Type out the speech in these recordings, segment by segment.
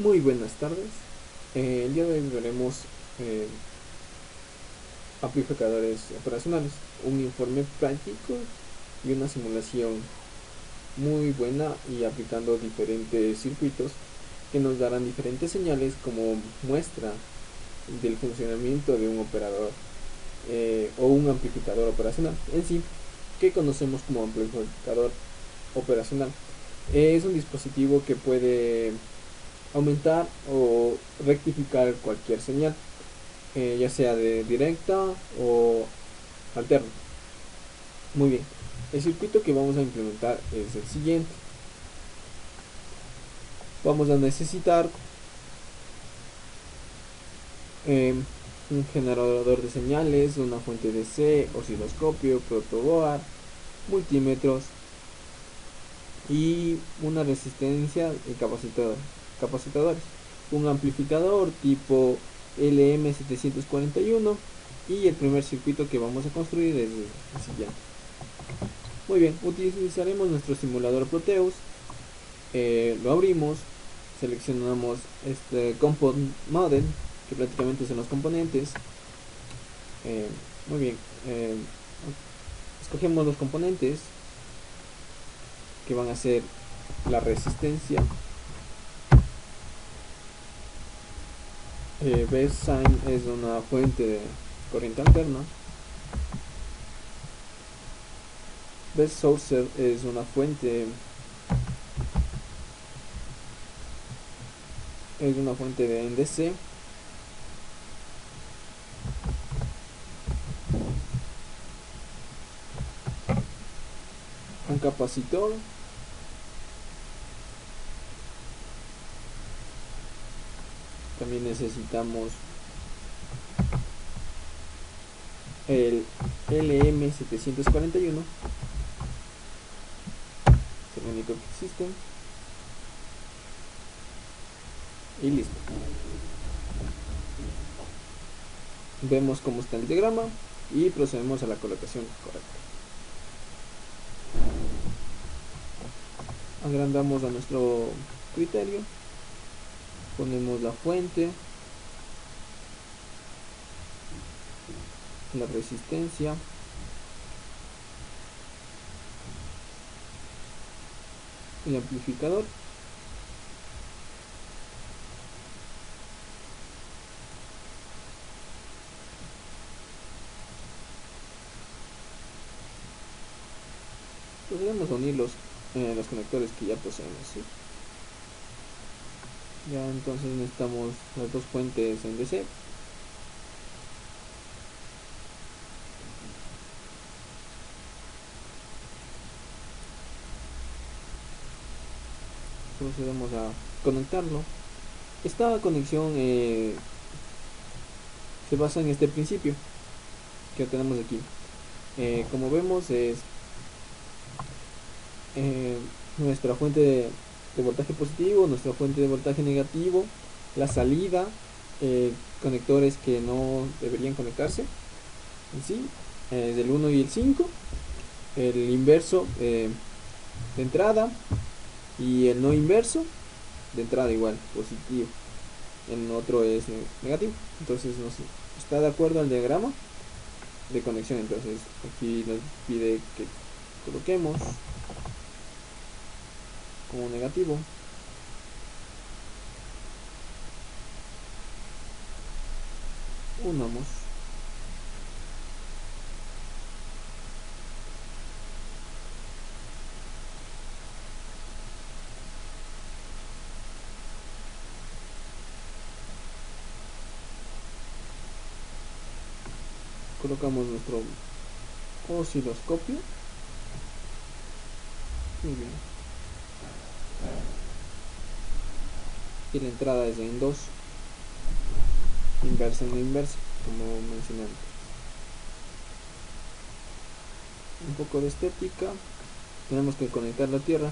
Muy buenas tardes. El día de hoy veremos eh, amplificadores operacionales, un informe práctico y una simulación muy buena y aplicando diferentes circuitos que nos darán diferentes señales como muestra del funcionamiento de un operador o un amplificador operacional en sí, que conocemos como amplificador operacional. Es un dispositivo que puede aumentar o rectificar cualquier señal, ya sea de directa o alterna. Muy bien, el circuito que vamos a implementar es el siguiente. Vamos a necesitar eh, un generador de señales, una fuente DC, osciloscopio, protoboard, multímetros y una resistencia y capacitadores, un amplificador tipo LM741 y el primer circuito que vamos a construir es el siguiente. Muy bien, utilizaremos nuestro simulador Proteus, lo abrimos, seleccionamos este Component Model, que prácticamente son los componentes. eh, Muy bien, escogemos los componentes que van a ser la resistencia. Baseline es una fuente de corriente alterna. Base Source es una fuente de NDC. Un capacitor. También necesitamos el LM741, es el único que existe. Y listo. Vemos cómo está el diagrama y procedemos a la colocación correcta. Agrandamos a nuestro criterio, ponemos la fuente, la resistencia, el amplificador, procedemos a unir los conectores que ya poseemos, ¿sí? Ya entonces necesitamos las dos fuentes en DC. Procedemos a conectarlo. Esta conexión se basa en este principio que tenemos aquí. Como vemos es eh, nuestra fuente de voltaje positivo, nuestra fuente de voltaje negativo, la salida, conectores que no deberían conectarse en sí, del 1 y el 5, el inverso de entrada y el no inverso de entrada igual, positivo, el otro es negativo. Entonces nos está de acuerdo al diagrama de conexión. Entonces aquí nos pide que coloquemos como negativo unamos colocamos nuestro osciloscopio. Muy bien, y la entrada es en 2, inversa en la inversa, como mencioné antes. Un poco de estética, tenemos que conectar la tierra,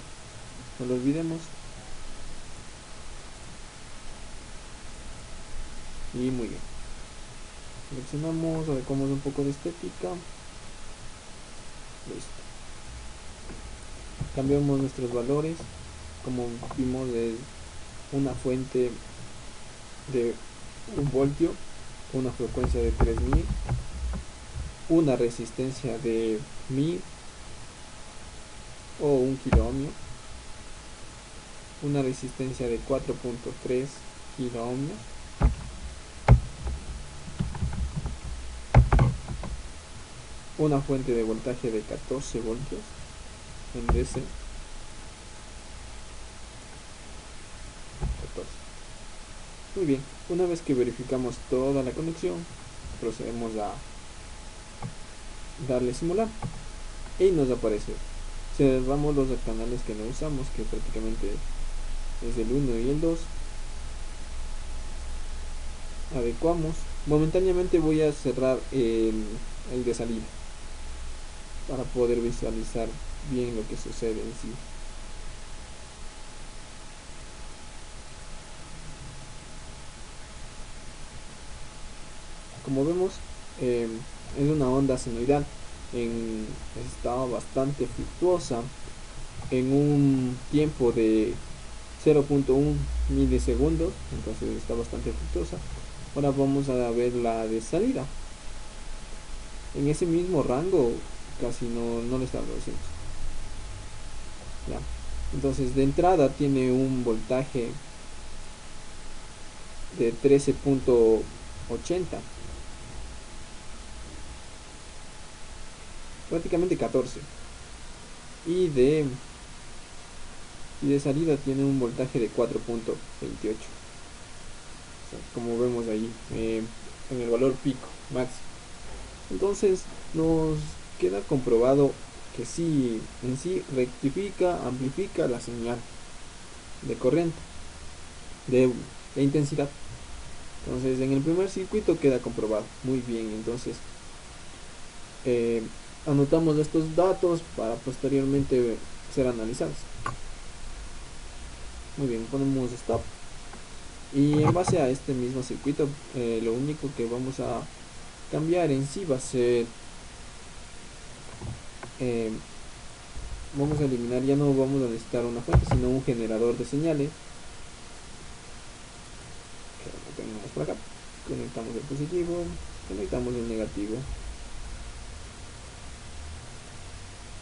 no lo olvidemos. Y muy bien, seleccionamos, adecuamos un poco de estética, listo. Cambiamos nuestros valores, como vimos una fuente de 1 voltio, una frecuencia de 3000, una resistencia de 1000 o 1 kilo ohmio, una resistencia de 4.3 kilo ohmios, una fuente de voltaje de 14 voltios en DC. 14. Muy bien, una vez que verificamos toda la conexión, procedemos a darle simular y nos aparece. Si observamos los canales que no usamos, que prácticamente es el 1 y el 2, adecuamos. Momentáneamente voy a cerrar el de salida para poder visualizar bien lo que sucede en sí. Como vemos, es una onda senoidal en estado bastante fluctuosa en un tiempo de 0.1 milisegundos, entonces está bastante fluctuosa. Ahora vamos a ver la de salida. En ese mismo rango casi no lo establecemos. Ya. Entonces de entrada tiene un voltaje de 13.80, prácticamente 14, y de salida tiene un voltaje de 4.28. O sea, como vemos ahí, en el valor pico máximo. Entonces nos queda comprobado que sí, en sí rectifica, amplifica la señal de corriente, de intensidad. Entonces en el primer circuito queda comprobado muy bien. Entonces eh, anotamos estos datos para posteriormente ser analizados. Muy bien, ponemos stop y en base a este mismo circuito, lo único que vamos a cambiar en sí va a ser, eh, vamos a eliminar, ya no vamos a necesitar una fuente sino un generador de señales que lo tenemos por acá. Conectamos el positivo, conectamos el negativo.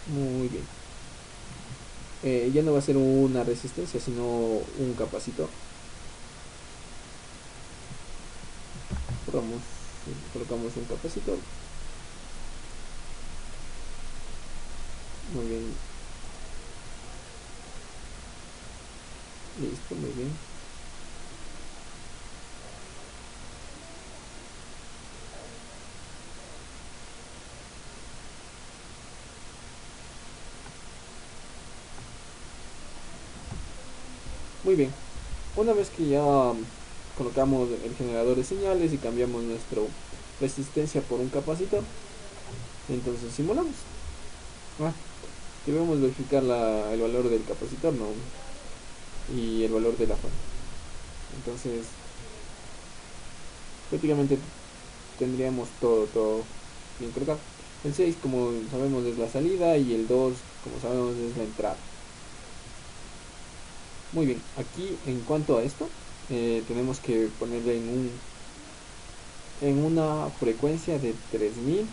Muy bien. Ya no va a ser una resistencia sino un capacitor. Colocamos un capacitor. Muy bien. Listo, muy bien. Muy bien. Una vez que ya colocamos el generador de señales y cambiamos nuestra resistencia por un capacitor, entonces simulamos. Debemos verificar el valor del capacitor, ¿no? Y el valor de la fuente. Entonces prácticamente tendríamos todo bien colocado. El 6, como sabemos, es la salida, y el 2, como sabemos, es la entrada. Muy bien, aquí en cuanto a esto, tenemos que ponerle en una frecuencia de 3000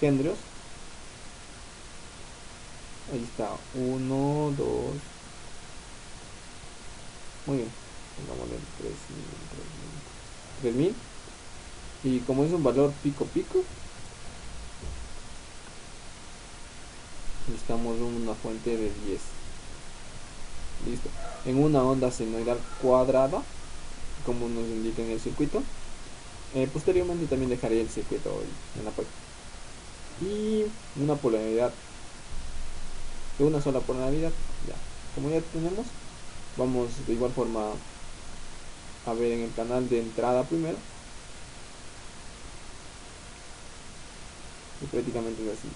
gendrios. Ahí está, 1, 2. Muy bien, pongámosle 3000. Y como es un valor pico pico, necesitamos una fuente de 10. Listo. En una onda senoidal cuadrada, como nos indica en el circuito. Posteriormente también dejaré el circuito en la página. Y una polaridad de una sola polaridad. Ya. Como ya tenemos, vamos de igual forma a ver en el canal de entrada primero. Y prácticamente es así.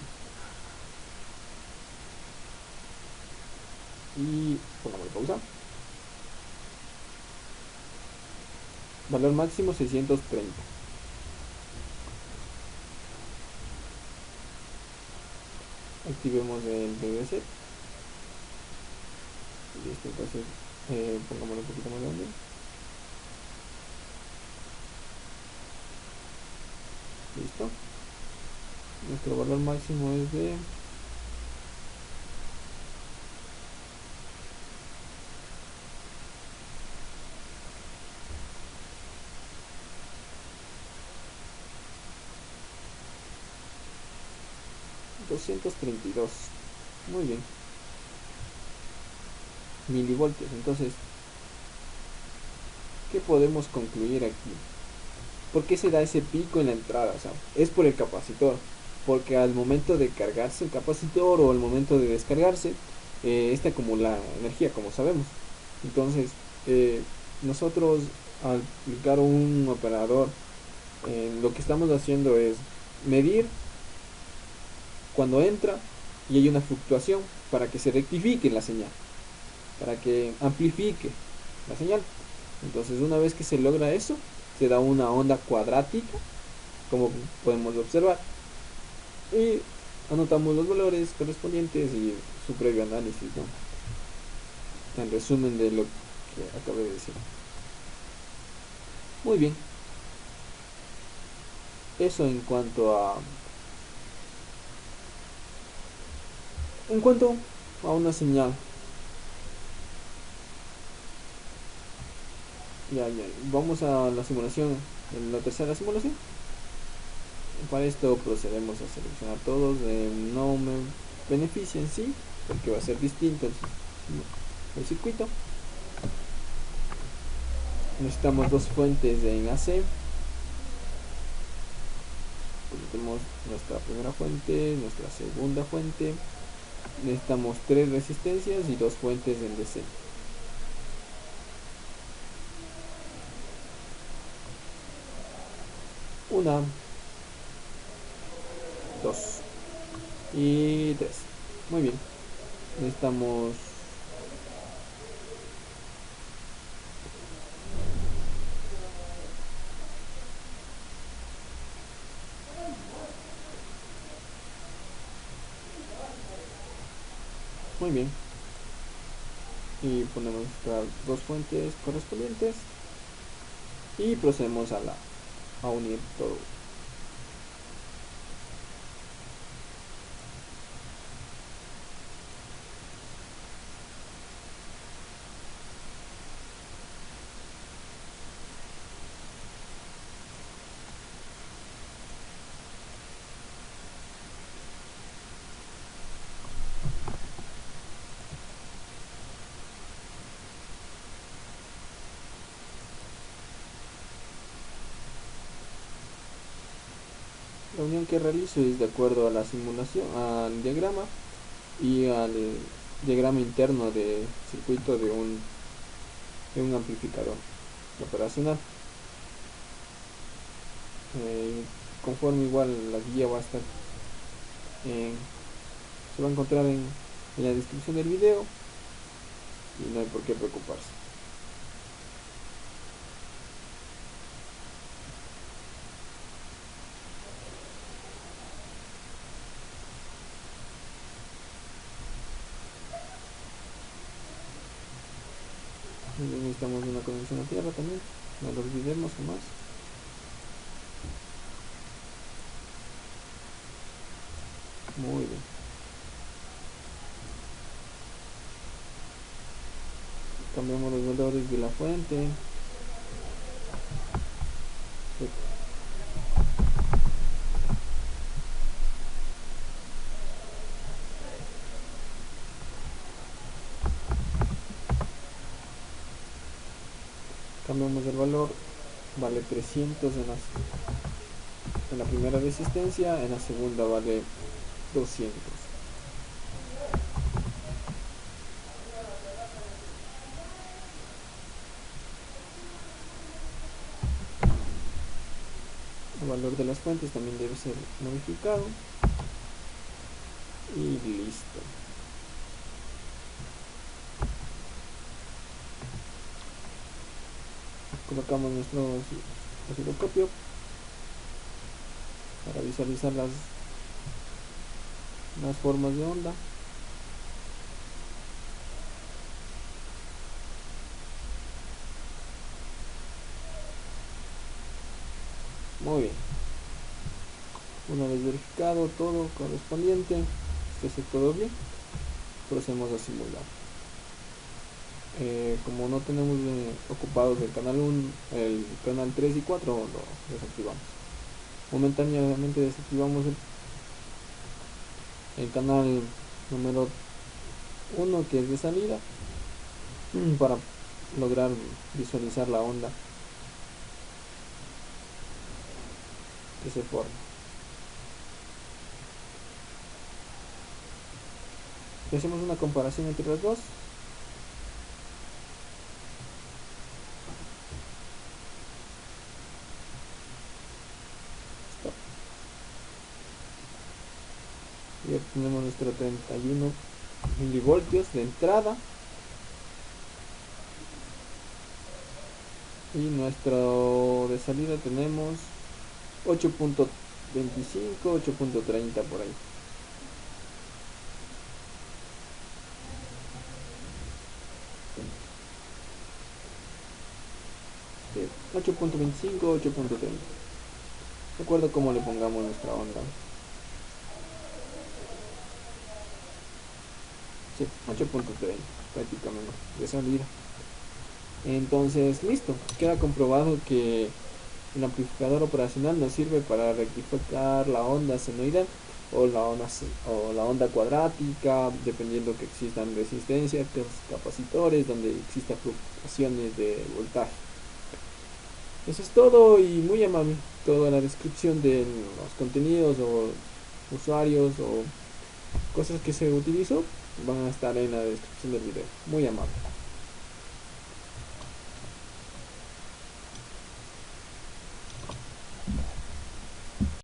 Y pongamos pausa. Valor máximo 630. Activemos el BBC. Listo, entonces pongámoslo un poquito más grande. Listo. Nuestro valor máximo es de 232. Muy bien. Milivoltios. Entonces, ¿qué podemos concluir aquí? ¿Por qué se da ese pico en la entrada? O sea, es por el capacitor. Porque al momento de cargarse el capacitor o al momento de descargarse, este acumula energía, como sabemos. Entonces, eh, nosotros al aplicar un operador, lo que estamos haciendo es medir cuando entra y hay una fluctuación para que se rectifique la señal, para que amplifique la señal. Entonces, una vez que se logra eso, se da una onda cuadrática, como podemos observar, y anotamos los valores correspondientes y su previo análisis, ¿no? En resumen de lo que acabé de decir. Muy bien, eso en cuanto a una señal. Ya, vamos a la simulación, en la tercera simulación. Para esto procedemos a seleccionar todos. No me beneficia en sí, porque va a ser distinto el circuito. Necesitamos dos fuentes en AC. Tenemos nuestra primera fuente, nuestra segunda fuente. Necesitamos tres resistencias y dos fuentes en DC. Una, dos y tres. Muy bien. Necesitamos muy bien. Y ponemos nuestras dos fuentes correspondientes y procedemos a unir todo. La unión que realizo es de acuerdo a la simulación, al diagrama y al diagrama interno de circuito de un amplificador operacional. Conforme igual la guía va a estar se va a encontrar en la descripción del video y no hay por qué preocuparse. Necesitamos una conexión a tierra también, no lo olvidemos jamás. Muy bien. Cambiamos los valores de la fuente. Cambiamos el valor, vale 300 en la primera resistencia, en la segunda vale 200. El valor de las fuentes también debe ser modificado y listo. Colocamos nuestro osciloscopio para visualizar las formas de onda. Muy bien. Una vez verificado todo correspondiente, esté todo bien, procedemos a simular. Como no tenemos ocupados el canal 1, el canal 3 y 4, lo desactivamos. Momentáneamente desactivamos el canal número 1, que es de salida, para lograr visualizar la onda que se forma. Y hacemos una comparación entre las dos. Stop. Y obtenemos nuestro 31 milivoltios de entrada y nuestro de salida tenemos 8.25, 8.30 por ahí. 8.25, 8.30. De acuerdo a cómo le pongamos nuestra onda. Sí, 8.30 prácticamente de salida. Entonces, listo. Queda comprobado que el amplificador operacional nos sirve para rectificar la onda senoidal o la onda cuadrática, dependiendo que existan resistencias, capacitores, donde existan fluctuaciones de voltaje. Eso es todo y muy amable. Toda la descripción de los contenidos o usuarios o cosas que se utilizó van a estar en la descripción del video. Muy amable.